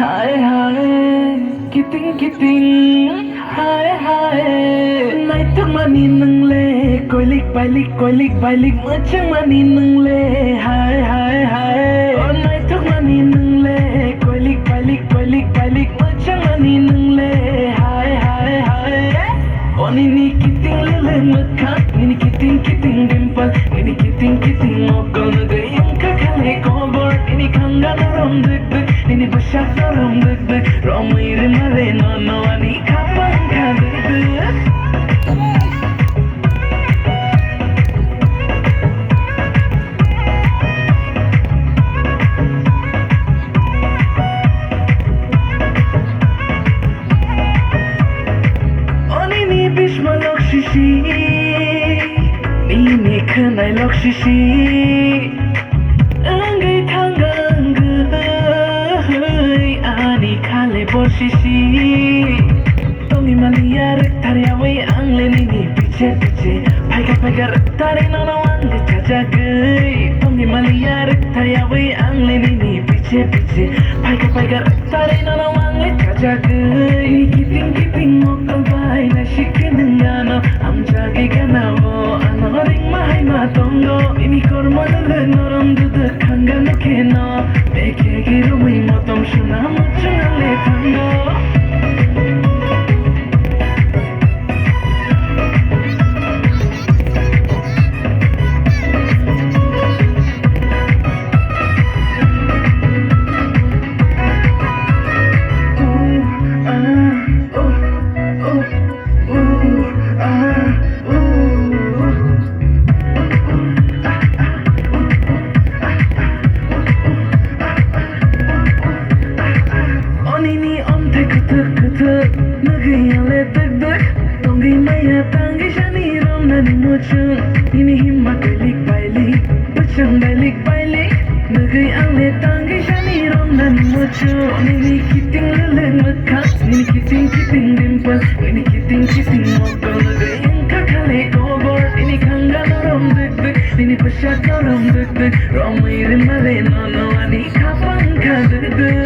Hi hi, kiting hi hi. Night to mani nang le, koilik bailik macam mani nang le. Hi hi hi. Oh night to mani nang le, koilik bailik macam mani nang le. Hi hi hi. Oh ni kiting lele makan, ni kiting dimple, ni kiting mokol na gayang kakale kokborok, ni kanga na rom dek ini besar dalam deg Romai rimare no ani kapang ka deg Oni ni bisma lok shishi ni khanai lok shishi Anggai tanggang ani khale borsisi Tongi malia rektare away angle ni piche Paiga rektare nono ange chajagai Tongi malia rektare away angle ni piche Paiga rektare nono ange chajagai Kiting mokal bai na shikinengano am jagi ganavo anoring mahai matongo Ini korma dele norom dudu kanga no keno Beke girumai motom shuna muchungale tango Ini himma balik Bacang balik Negeri angle tanggi shani rom nan mucu Ini kiting leleng mekat Ini kiting dimple Ini kiting mokol Negeri yang kakale kokborok Ini kangga norom deg Ini pesat norom deg Romai rimare no ani kapang ka deg